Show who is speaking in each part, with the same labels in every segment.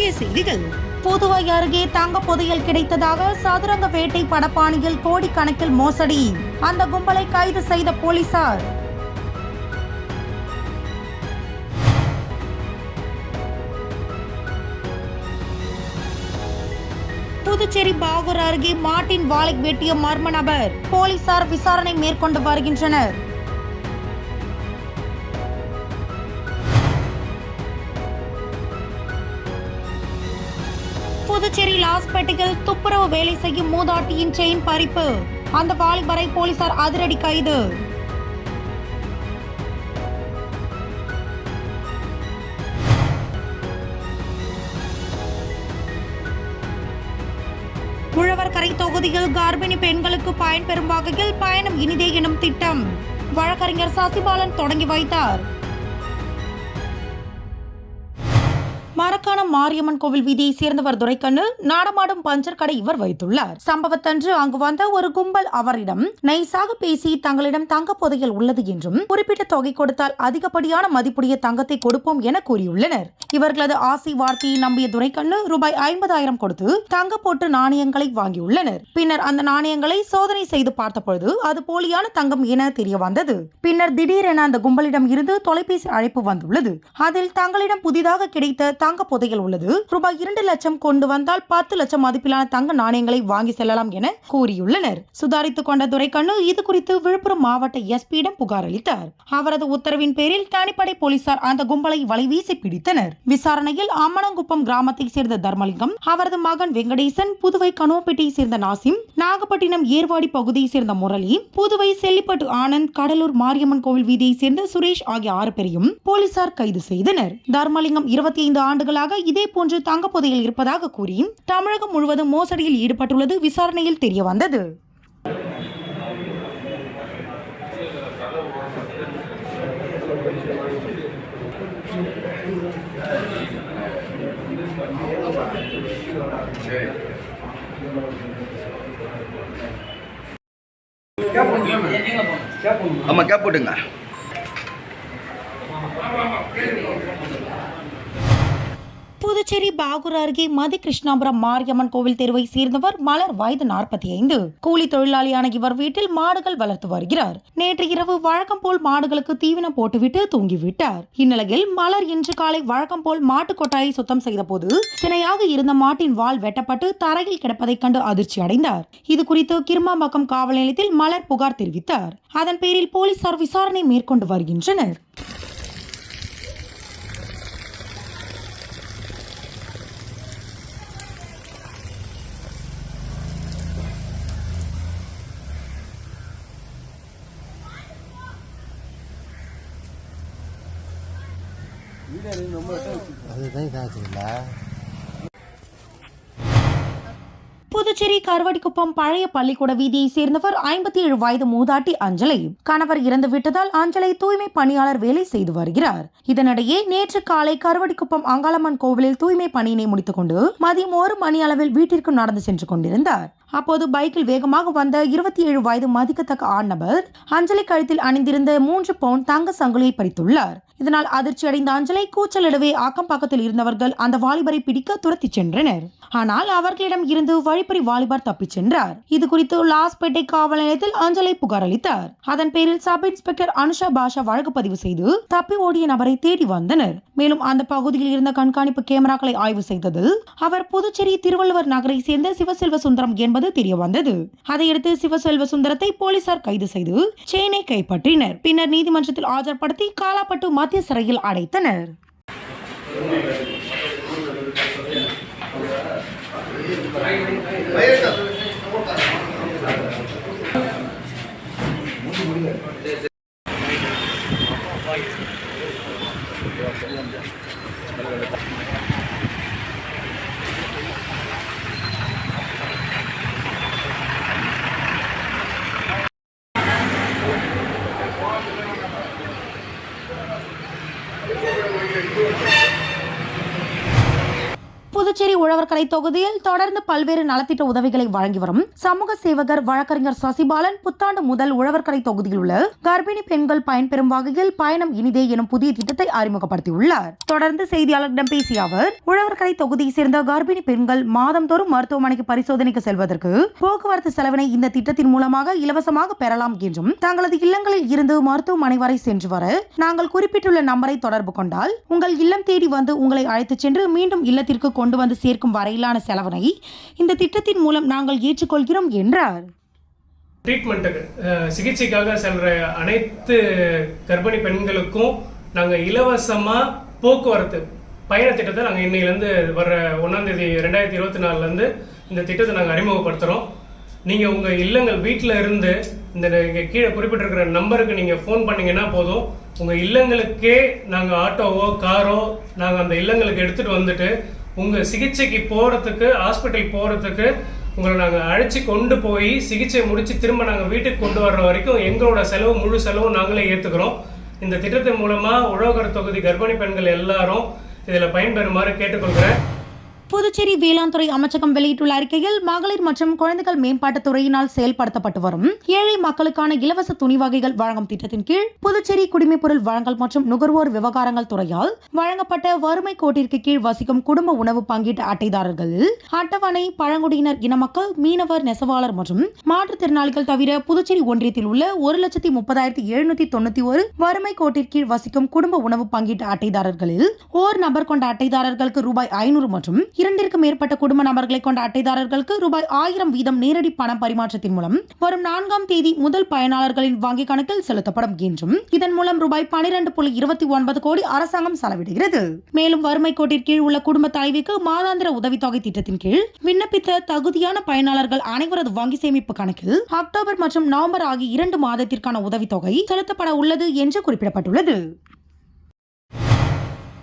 Speaker 1: முக்கிய செய்திகள். புதுவை அருகே தங்க புதையல் கிடைத்ததாக சதுரங்க வேட்டை படப்பாணியில் கோடிக்கணக்கில் மோசடி. அந்த கும்பலை கைது செய்த போலீசார். புதுச்சேரி பாகூர் அருகே மாட்டின் வாலை வெட்டிய மர்ம நபர். போலீசார் விசாரணை மேற்கொண்டு வருகின்றனர். புதுச்சேரி லாஸ்பேட்டையில் துப்புரவு வேலை செய்யும் மூதாட்டியின் செயின் பறிப்பு. அந்த வாலிபரை போலீசார் அதிரடி கைது. உழவர்கரை தொகுதியில் கர்ப்பிணி பெண்களுக்கு பயன்பெறும் வகையில் பயணம் இனிதே எனும் திட்டம் வழக்கறிஞர் சசிபாலன் தொடங்கி வைத்தார். மரக்காணம் மாரியம்மன் கோவில் வீதியை சேர்ந்தவர் துரைக்கண்ணு நாடமாடும் பஞ்சர் கடை இவர் வைத்துள்ளார். சம்பவத்தன்று அங்கு வந்த ஒரு கும்பல் அவரிடம் நைசாக பேசி தங்களிடம் தங்க புதையல் உள்ளது என்றும் குறிப்பிட்ட தொகை கொடுத்தால் அதிகப்படியான மதிப்புடைய தங்கத்தை கொடுப்போம் என கூறியுள்ளனர். இவர்களது ஆசை வார்த்தையை நம்பிய துரைக்கண்ணு ரூபாய் 50,000 கொடுத்து தங்க போட்டு நாணயங்களை வாங்கியுள்ளனர். பின்னர் அந்த நாணயங்களை சோதனை செய்து பார்த்தபொழுது அது போலியான தங்கம் என தெரிய வந்தது. பின்னர் திடீரென அந்த கும்பலிடம் இருந்து தொலைபேசி அழைப்பு வந்துள்ளது. அதில் தங்களிடம் புதிதாக கிடைத்த தங்க புதையல் உள்ளது, ரூபாய் 2 லட்சம் கொண்டு வந்தால் 10 லட்சம் மதிப்பிலான தங்க நாணயங்களை வாங்கி செல்லலாம் என கூறியுள்ளனர். சுதாரித்துக் கொண்ட துரைக்கண்ணு இது குறித்து விழுப்புரம் மாவட்ட எஸ்பியிடம் புகார் அளித்தார். அவரது உத்தரவின் பேரில் தனிப்படை போலீசார் அந்த கும்பலை வலைவீசி பிடித்தனர். விசாரணையில் அம்மனங்குப்பம் கிராமத்தை சேர்ந்த தர்மலிங்கம், அவரது மகன் வெங்கடேசன், புதுவை கனோப்பேட்டையை சேர்ந்த நாசிம், நாகப்பட்டினம் ஏர்வாடி பகுதியை சேர்ந்த முரளி, புதுவை செல்லிப்பட்டு ஆனந்த், கடலூர் மாரியம்மன் கோவில் வீதியை சேர்ந்த சுரேஷ் ஆகிய 6 பேரையும் போலீசார் கைது செய்தனர். தர்மலிங்கம் 25 ஆண்டுகளாக இதே போன்று தங்க புதையல் இருப்பதாக கூறி தமிழகம் முழுவதும் மோசடியில் ஈடுபட்டுள்ளது விசாரணையில் தெரிய வந்தது.
Speaker 2: ஆமா கேப் போட்டுங்க.
Speaker 1: புதுச்சேரி பாகூர் அருகே மதி கிருஷ்ணாபுரம் மாரியம்மன் கோவில் தெருவை சேர்ந்தவர் மலர், வயது 45. கூலி தொழிலாளியான இவர் வீட்டில் மாடுகள் வளர்த்து வருகிறார். நேற்று இரவு வழக்கம் போல் மாடுகளுக்கு தீவனம் போட்டுவிட்டு தூங்கிவிட்டார். இந்நிலையில் மலர் இன்று காலை வழக்கம் போல் மாட்டு கொட்டாயை சுத்தம் செய்த போது சினையாக இருந்த மாட்டின் வால் வெட்டப்பட்டு தரையில் கிடப்பதை கண்டு அதிர்ச்சி அடைந்தார். இது குறித்து கிருமாம்பாக்கம் காவல் நிலையத்தில் மலர் புகார் தெரிவித்தார். அதன் பேரில் போலீசார் விசாரணை மேற்கொண்டு வருகின்றனர். புதுச்சேரி கருவடிக்குப்பம் பழைய பள்ளிக்கூட வீதியை சேர்ந்தவர் 57 வயது மூதாட்டி அஞ்சலை. கணவர் இறந்து விட்டதால் அஞ்சலை தூய்மை பணியாளர் வேலை செய்து வருகிறார். இதனிடையே நேற்று காலை கருவடிக்குப்பம் அங்காளம்மன் கோவிலில் தூய்மை பணியினை முடித்துக் கொண்டு மதியம் 1 மணி அளவில் வீட்டிற்கு நடந்து சென்று கொண்டிருந்தார். அப்போது பைக்கில் வேகமாக வந்த 27 வயது மதிக்கத்தக்க ஆண் நபர் அஞ்சலி கழுத்தில் அணிந்திருந்த 3 பவுண்ட் தங்க சங்கிலியை பறித்துள்ளார். இதனால் அதிர்ச்சி அடைந்த அஞ்சலை கூச்சலிடவே அக்கம் பக்கத்தில் இருந்தவர்கள் அந்த வாலிபரை பிடிக்க துரத்தி சென்றனர். ஆனால் அவர்களிடம் இருந்து வழிப்பறி வாலிபர் தப்பிச் சென்றார். இது குறித்து லாஸ்பேட்டை காவல் நிலையத்தில் அஞ்சலை புகார் அளித்தார். அதன் பேரில் சப் இன்ஸ்பெக்டர் அனுஷா பாஷா வழக்கு பதிவு செய்து தப்பி ஓடிய நபரை தேடி வந்தனர். மேலும் அந்த பகுதியில் இருந்த கண்காணிப்பு கேமராக்களை ஆய்வு செய்ததில் அவர் புதுச்சேரி திருவள்ளுவர் நகரை சேர்ந்த சிவசெல்வ சுந்தரம் என்பது தெரிய வந்தது. அதையடுத்து சிவசெல்வ சுந்தரத்தை போலீசார் கைது செய்து செயினை கைப்பற்றினர். பின்னர் நீதிமன்றத்தில் ஆஜர்படுத்தி காலாப்பட்டு மத்திய சிறையில் அடைத்தனர். புதுச்சேரி உழவர்கரை தொகுதியில் தொடர்ந்து பல்வேறு நலத்திட்ட உதவிகளை வழங்கி வரும் சமூக சேவகர் வழக்கறிஞர் சசிபாலன் புத்தாண்டு முதல் உழவர்கரை தொகுதியில் உள்ள கர்ப்பிணி பெண்கள் பயன்பெறும் வகையில் பயணம் இனிதே எனும் புதிய திட்டத்தை அறிமுகப்படுத்தியுள்ளார். தொடர்ந்து செய்தியாளர்களிடம் பேசிய அவர், உழவர்கரை தொகுதியை சேர்ந்த கர்ப்பிணி பெண்கள் மாதந்தோறும் மருத்துவமனைக்கு பரிசோதனைக்கு செல்வதற்கு போக்குவரத்து செலவினை இந்த திட்டத்தின் மூலமாக இலவசமாக பெறலாம் என்றும், தங்களது இல்லங்களில் இருந்து மருத்துவமனை வரை சென்று வர நாங்கள் குறிப்பிட்டுள்ள நம்பரை தொடர்பு கொண்டால் உங்கள் இல்லம் தேடி வந்து உங்களை அழைத்துச் சென்று மீண்டும் இல்லத்திற்கு கொண்டு வந்து சேர்க்கும் வரையிலான செலவினை இந்த திட்டத்தின் மூலம் நாங்கள் ஏற்றுக்கொள்கிறோம் என்றார்.
Speaker 2: ட்ரீட்மெண்ட்டுக்கு சிகிச்சைக்காக செல்ற அனைத்து கர்ப்பிணி பெண்களுக்கும் நாங்கள் இலவசமாக போக்குவரத்து பயண திட்டத்தை நாங்கள் இன்னையிலேருந்து வர 1ஆம் தேதி 2024 இந்த திட்டத்தை நாங்கள் அறிமுகப்படுத்துகிறோம். நீங்கள் உங்கள் இல்லங்கள் வீட்டில் இருந்து இந்த கீழே குறிப்பிட்டிருக்கிற நம்பருக்கு நீங்கள் ஃபோன் பண்ணிங்கன்னா போதும், உங்கள் இல்லங்களுக்கே நாங்கள் ஆட்டோவோ காரோ நாங்கள் அந்த இல்லங்களுக்கு எடுத்துகிட்டு வந்துட்டு உங்கள் சிகிச்சைக்கு போகிறதுக்கு, ஹாஸ்பிட்டல் போகிறதுக்கு உங்களை நாங்கள் அழைச்சி கொண்டு போய் சிகிச்சை முடித்து திரும்ப நாங்கள் வீட்டுக்கு கொண்டு வர்ற வரைக்கும் எங்களோட செலவு முழு செலவும் நாங்களே ஏற்றுக்கிறோம். இந்த திட்டத்தின் மூலமாக உழவர்கரை தொகுதி கர்ப்பிணி பெண்கள் எல்லாரும் இதில் பயன்பெறுமாறு கேட்டுக்கொள்கிறேன்.
Speaker 1: புதுச்சேரி வேளாண் துறை அமைச்சகம் வெளியிட்டுள்ள அறிக்கையில், மகளிர் மற்றும் குழந்தைகள் மேம்பாட்டுத் துறையினால் செயல்படுத்தப்பட்டு வரும் ஏழை மக்களுக்கான இலவச துணி வகைகள் வழங்கும் திட்டத்தின் கீழ் புதுச்சேரி குடிமைப்பொருள் வழங்கல் மற்றும் நுகர்வோர் விவகாரங்கள் துறையால் வழங்கப்பட்ட வறுமை கோட்டிற்கு கீழ் வசிக்கும் குடும்ப உணவு பங்கீட்டு அட்டைதாரர்கள், அட்டவணை பழங்குடியினர் இன மக்கள், மீனவர், நெசவாளர் மற்றும் மாற்றுத்திறனாளிகள் தவிர புதுச்சேரி ஒன்றியத்தில் உள்ள 1,30,791 வறுமை கோட்டிற்கு கீழ் வசிக்கும் குடும்ப உணவு பங்கீட்டு அட்டைதாரர்களில் ஓர் நபர் கொண்ட அட்டைதாரர்களுக்கு ரூபாய் 500 மற்றும் 2க்கும் மேற்பட்ட குடும்ப நபர்களை கொண்ட அட்டைதாரர்களுக்கு ரூபாய் 1000 வீதம் நேரடி பண பரிமாற்றத்தின் மூலம் வரும் 4ஆம் தேதி முதல் பயனாளர்களின் வங்கிக் கணக்கில் செலுத்தப்படும் என்றும், இதன் மூலம் ரூபாய் 12.29 கோடி அரசாங்கம் செலவிடுகிறது. மேலும் வறுமை கோட்டிற்கு கீழ் உள்ள குடும்ப தலைவிக்கு மாதாந்திர உதவித்தொகை திட்டத்தின் கீழ் விண்ணப்பித்த தகுதியான பயனாளர்கள் அனைவரது வங்கி சேமிப்பு கணக்கில் அக்டோபர் மற்றும் நவம்பர் ஆகிய 2 மாதத்திற்கான உதவித்தொகை செலுத்தப்பட உள்ளது என்று குறிப்பிடப்பட்டுள்ளது.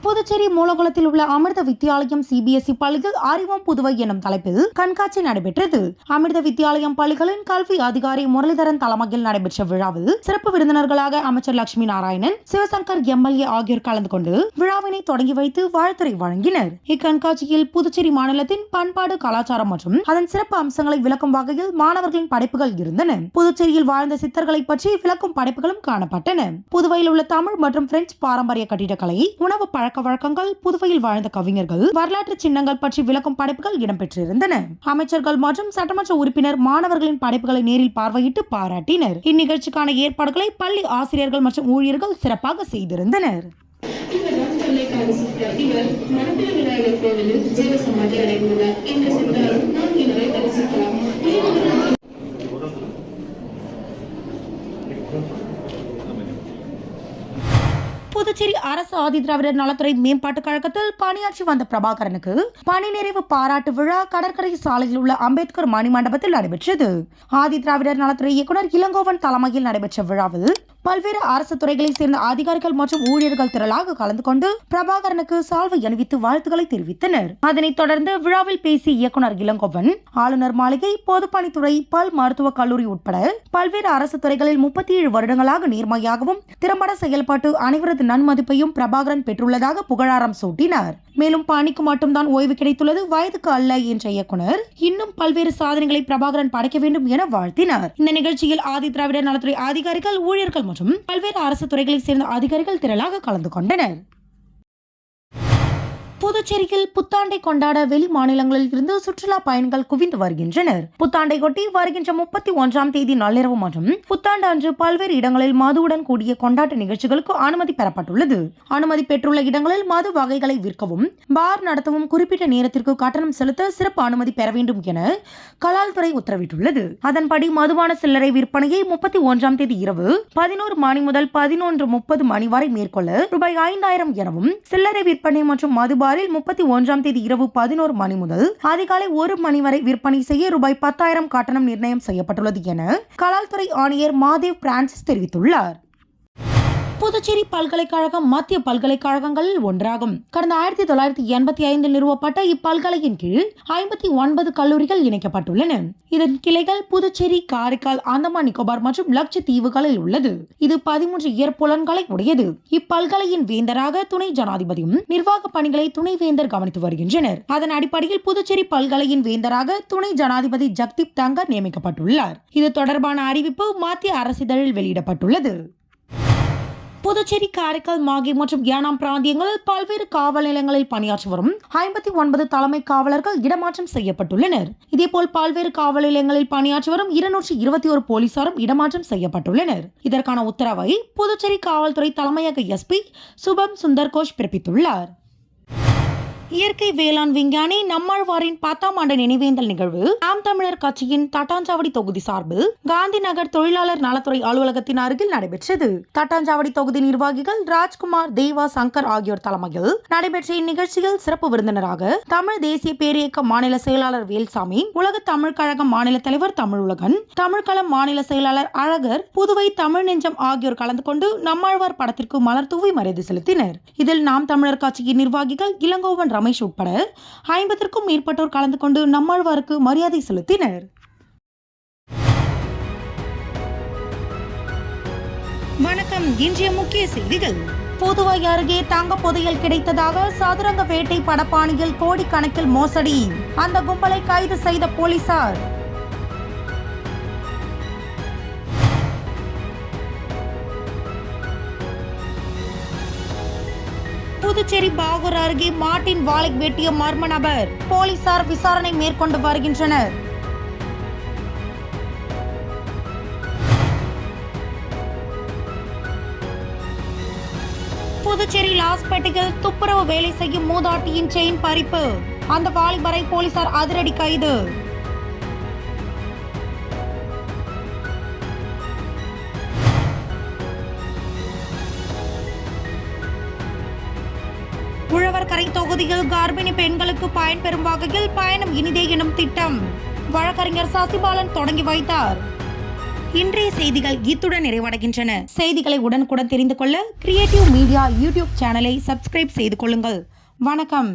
Speaker 1: புதுச்சேரி மூலகுளத்தில் உள்ள அமிர்த வித்யாலயம் CBSE பள்ளியில் அறிவோம் புதுவை எனும் தலைப்பில் கண்காட்சி நடைபெற்றது. அமிர்த வித்யாலயம் பள்ளிகளின் கல்வி அதிகாரி முரளிதரன் தலைமையில் நடைபெற்ற விழாவில் சிறப்பு விருந்தினர்களாக அமைச்சர் லட்சுமி நாராயணன், சிவசங்கர் MLA ஆகியோர் கலந்து கொண்டு விழாவினை தொடங்கி வைத்து வாழ்த்துரை வழங்கினர். இக்கண்காட்சியில் புதுச்சேரி மாநிலத்தின் பண்பாடு, கலாச்சாரம் மற்றும் அதன் சிறப்பு அம்சங்களை விளக்கும் வகையில் மாணவர்களின் படைப்புகள் இருந்தன. புதுச்சேரியில் வாழ்ந்த சித்தர்களை பற்றி விளக்கும் படைப்புகளும் காணப்பட்டன. புதுவையில் உள்ள தமிழ் மற்றும் பிரெஞ்சு பாரம்பரிய கட்டிடக்கலை, உணவு பழக்க வழக்கங்கள், புதுவையில் வாழ்ந்த கவிஞர்கள், வரலாற்று சின்னங்கள் பற்றி விளக்கும் படைப்புகள் இடம்பெற்றிருந்தன. அமைச்சர்கள் மற்றும் சட்டமன்ற உறுப்பினர் மாணவர்களின் படைப்புகளை நேரில் பார்வையிட்டு பாராட்டினர். இந்நிகழ்ச்சிக்கான ஏற்பாடுகளை பள்ளி ஆசிரியர்கள் மற்றும் ஊழியர்கள் சிறப்பாக செய்திருந்தனர். புதுச்சேரி அரசு ஆதிதிராவிடர் நலத்துறை மேம்பாட்டுக் கழகத்தில் பணியாற்றி வந்த பிரபாகரனுக்கு பணி நிறைவு பாராட்டு விழா கடற்கரை சாலையில் உள்ள அம்பேத்கர் மணிமண்டபத்தில் நடைபெற்றது. ஆதிதிராவிடர் நலத்துறை இயக்குநர் இளங்கோவன் தலைமையில் நடைபெற்ற விழாவில் பல்வேறு அரசு துறைகளை சேர்ந்த அதிகாரிகள் மற்றும் ஊழியர்கள் திரளாக கலந்து கொண்டு பிரபாகரனுக்கு சால்வை அணிவித்து வாழ்த்துக்களை தெரிவித்தனர். அதனைத் தொடர்ந்து விழாவில் பேசிய இயக்குநர் இளங்கோவன், ஆளுநர் மாளிகை, பொதுப்பணித்துறை, பல் மருத்துவக் கல்லூரி உட்பட பல்வேறு அரசு துறைகளில் 37 வருடங்களாக நேர்மையாகவும் திறம்பட செயல்பட்டு அனைவரது நன்மதிப்பையும் பிரபாகரன் பெற்றுள்ளதாக புகழாரம் சூட்டினார். மேலும் பணிக்கு மட்டும்தான் ஓய்வு கிடைத்துள்ளது, வயதுக்கு அல்ல என்ற இயக்குனர் இன்னும் பல்வேறு சாதனைகளை பிரபாகரன் படைக்க வேண்டும் என வாழ்த்தினார். இந்த நிகழ்ச்சியில் ஆதிதிராவிடர் நலத்துறை அதிகாரிகள், ஊழியர்கள் மற்றும் பல்வேறு அரசு துறைகளை சேர்ந்த அதிகாரிகள் திரளாக கலந்து கொண்டனர். புதுச்சேரியில் புத்தாண்டை கொண்டாட வெளி மாநிலங்களில் இருந்து சுற்றுலா பயணிகள் குவிந்து வருகின்றனர். புத்தாண்டை ஒட்டி வருகின்ற 31ஆம் தேதி நள்ளிரவு மற்றும் புத்தாண்டு அன்று பல்வேறு இடங்களில் மதுவுடன் கூடிய கொண்டாட்ட நிகழ்ச்சிகளுக்கு அனுமதி பெறப்பட்டுள்ளது. அனுமதி பெற்றுள்ள இடங்களில் மது வகைகளை விற்கவும், பார் நடத்தவும் குறிப்பிட்ட நேரத்திற்கு கட்டணம் செலுத்த சிறப்பு அனுமதி பெற வேண்டும் என கலால்துறை உத்தரவிட்டுள்ளது. அதன்படி மதுபான சில்லறை விற்பனையை 31ஆம் தேதி இரவு 11 மணி முதல் 11:30 மணி வரை மேற்கொள்ள ரூபாய் 5000 எனவும், சில்லறை விற்பனை மற்றும் மதுபாரில் 31ஆம் தேதி இரவு 11 மணி முதல் அதிகாலை 1 மணி வரை விற்பனை செய்ய ரூபாய் 10,000 கட்டணம் நிர்ணயம் செய்யப்பட்டுள்ளது என கலால்துறை ஆணையர் மாதேவ் பிரான்சிஸ் தெரிவித்துள்ளார். புதுச்சேரி பல்கலைக்கழகம் மத்திய பல்கலைக்கழகங்களில் ஒன்றாகும். கடந்த 1985 நிறுவப்பட்ட இப்பல்கலையின் கீழ் 59 கல்லூரிகள் இணைக்கப்பட்டுள்ளன. இதன் கிளைகள் புதுச்சேரி, காரைக்கால், அந்தமான் நிக்கோபார் மற்றும் லட்சத்தீவுகளில் உள்ளது. இது 13 இயற்புலன்களை உடையது. இப்பல்கலையின் வேந்தராக துணை ஜனாதிபதியும் நிர்வாக பணிகளை துணைவேந்தர் கவனித்து வருகின்றனர். அதன் அடிப்படையில் புதுச்சேரி பல்கலையின் வேந்தராக துணை ஜனாதிபதி ஜக்தீப் தங்கர் நியமிக்கப்பட்டுள்ளார். இது தொடர்பான அறிவிப்பு மத்திய அரசிதழில் வெளியிடப்பட்டுள்ளது. புதுச்சேரி, காரைக்கால், மாகே மற்றும் ஏனாம் பிராந்தியங்களில் பல்வேறு காவல் நிலையங்களில் பணியாற்றி வரும் 59 தலைமை காவலர்கள் இடமாற்றம் செய்யப்பட்டுள்ளனர். இதேபோல் பல்வேறு காவல் நிலையங்களில் பணியாற்றி வரும் 221 போலீசாரும் இடமாற்றம் செய்யப்பட்டுள்ளனர். இதற்கான உத்தரவை புதுச்சேரி காவல்துறை தலைமையக SP சுபம் சுந்தர் கோஷ் பிறப்பித்துள்ளார். இயற்கை வேளாண் விஞ்ஞானி நம்மாழ்வாரின் 10ஆம் ஆண்டு நினைவேந்தல் நிகழ்வு நாம் தமிழர் கட்சியின் தட்டாஞ்சாவடி தொகுதி சார்பில் காந்தி நகர் தொழிலாளர் நலத்துறை அலுவலகத்தின் அருகில் நடைபெற்றது. தட்டாஞ்சாவடி தொகுதி நிர்வாகிகள் ராஜ்குமார், தேவா, சங்கர் ஆகியோர் தலைமையில் நடைபெற்ற இந்நிகழ்ச்சியில் சிறப்பு விருந்தினராக தமிழ் தேசிய பேரியக்க மாநில செயலாளர் வேல்சாமி, உலக தமிழ் கழகம் மாநில தலைவர் தமிழுலகன், தமிழ்களம் மாநில செயலாளர் அழகர், புதுவை தமிழ் நெஞ்சம் ஆகியோர் கலந்து கொண்டு நம்மாழ்வார் படத்திற்கு மலர் தூவி மரியாதை செலுத்தினர். இதில் நாம் தமிழர் கட்சியின் நிர்வாகிகள் இளங்கோவன், ரமேஷ் உட்பட 50க்கும் மேற்பட்டோர் கலந்து கொண்டு நம்மாழ்வாருக்கு மரியாதை செலுத்தினர். வணக்கம். இன்றைய முக்கிய செய்திகள். புதுவை அருகே தங்க புதையல் கிடைத்ததாக சதுரங்க வேட்டை படப்பாணியில் கோடிக்கணக்கில் மோசடி. அந்த கும்பலை கைது செய்த போலீசார். புதுச்சேரி பாகூர் அருகே மாட்டின் வாலை வெட்டிய மர்ம நபர். போலீசார் விசாரணை மேற்கொண்டு வருகின்றனர். புதுச்சேரி லாஸ்பேட்டையில் துப்புரவு வேலை செய்யும் மூதாட்டியின் செயின் பறிப்பு. அந்த வாலிபரை போலீசார் அதிரடி கைது. உழவர்கரை தொகுதியில் கர்ப்பிணி பெண்களுக்கு பயன்பெறும் வகையில் பயணம் இனிதே எனும் திட்டம் வழக்கறிஞர் சசிபாலன் தொடங்கி வைத்தார். இன்றைய செய்திகள் இத்துடன் நிறைவடைகின்றன. செய்திகளை உடனுக்குடன் தெரிந்து கொள்ள கிரியேட்டிவ் மீடியா யூடியூப் சேனலை சப்ஸ்கிரைப் செய்து கொள்ளுங்கள். வணக்கம்.